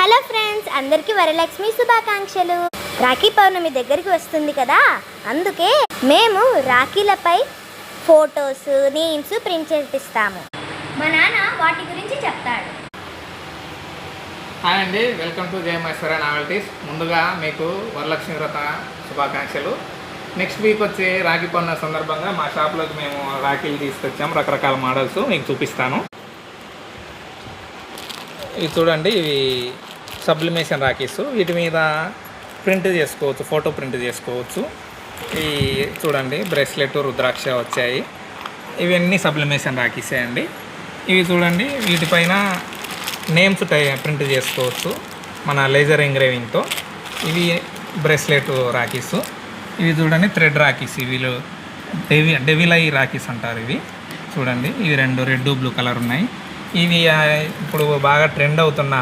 Hello friends, అందరికీ వరలక్ష్మి శుభాకాంక్షలు. రాఖీ పౌర్ణమి దగ్గరికి వస్తుంది కదా, అందుకే మేము రాఖీలపై ఫొటోస్, నేమ్స్ ప్రింట్ చేపిస్తాము. మా నాన్న వాటి గురించి చెప్తాడు. హాయ్ అండి, వెల్కమ్ టు జయమేశ్వర నావెల్టీస్. ముందుగా మీకు వరలక్ష్మి వ్రత శుభాకాంక్షలు. నెక్స్ట్ వీక్ వచ్చే రాఖీ పౌర్ణమి సందర్భంగా మా షాప్లోకి మేము రాఖీలు తీసుకొచ్చాము. రకరకాల మోడల్స్ మీకు చూపిస్తాను. ఇవి చూడండి, ఇవి సబ్లిమేషన్ రాఖీస్. వీటి మీద ప్రింట్ చేసుకోవచ్చు, ఫోటో ప్రింట్ చేసుకోవచ్చు. ఈ చూడండి, బ్రేస్లెట్, రుద్రాక్ష వచ్చాయి. ఇవన్నీ సబ్లిమేషన్ రాఖీసే అండి. ఇవి చూడండి, వీటిపైన నేమ్స్ ప్రింట్ చేసుకోవచ్చు మన లేజర్ ఎంగ్రేవింగ్తో. ఇవి బ్రేస్లెట్ రాఖీస్. ఇవి చూడండి, థ్రెడ్ రాఖీస్. వీళ్ళు డెవిల్ ఐ రాఖీస్ అంటారు. ఇవి చూడండి, ఇవి రెండు రెడ్ బ్లూ కలర్ ఉన్నాయి. ఇవి ఇప్పుడు బాగా ట్రెండ్ అవుతున్న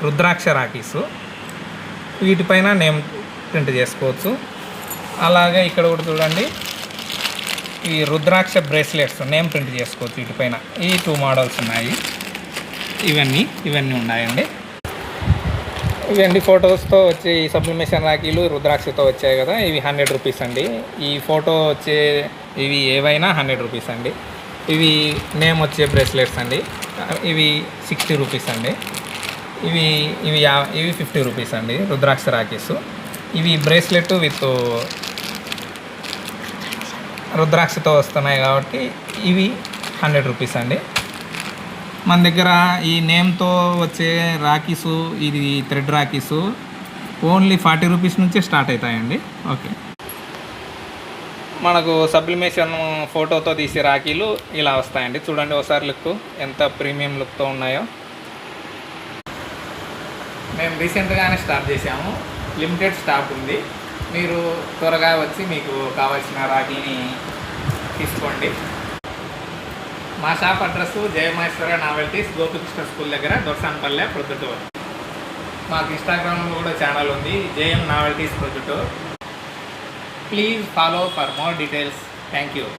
రుద్రాక్ష రాఖీసు. వీటిపైన నేమ్ ప్రింట్ చేసుకోవచ్చు. అలాగే ఇక్కడ కూడా చూడండి, ఈ రుద్రాక్ష బ్రేస్లెట్స్ నేమ్ ప్రింట్ చేసుకోవచ్చు వీటిపైన. ఈ 2 మోడల్స్ ఉన్నాయి. ఇవన్నీ ఉన్నాయండి. ఇవన్నీ ఫొటోస్తో వచ్చే ఈ సబ్లిమేషన్ రాఖీలు రుద్రాక్షతో వచ్చాయి కదా, ఇవి 100 రూపీస్ అండి. ఈ ఫోటో వచ్చే ఇవి ఏవైనా 100 రూపీస్ అండి. ఇవి నేమ్ వచ్చే బ్రేస్లెట్స్ అండి, ఇవి 60 రూపీస్ అండి. ఇవి 50 రూపీస్ అండి రుద్రాక్ష రాఖీస్. ఇవి బ్రేస్లెట్ విత్ రుద్రాక్షతో వస్తున్నాయి కాబట్టి ఇవి 100 రూపీస్ అండి. మన దగ్గర ఈ నేమ్తో వచ్చే రాఖీసు, ఇది థ్రెడ్ రాఖీసు ఓన్లీ 40 రూపీస్ నుంచే స్టార్ట్ అవుతాయండి. ఓకే, మనకు సబ్లిమేషన్ ఫోటోతో తీసే రాఖీలు ఇలా వస్తాయండి. చూడండి ఒకసారి లుక్ ఎంత ప్రీమియం లుక్తో ఉన్నాయో. మేము రీసెంట్గానే స్టార్ట్ చేసాము, లిమిటెడ్ స్టాక్ ఉంది. మీరు త్వరగా వచ్చి మీకు కావాల్సిన రాఖీని తీసుకోండి. మా shop address Jayameshwara novelties, Gopikrishna school దగ్గర, దొర్సాన్పల్లె, ప్రొద్దుటూరు. మాకు ఇన్స్టాగ్రామ్లో కూడా ఛానల్ ఉంది, JM novelties Proddatur. Please follow for more details. Thank you.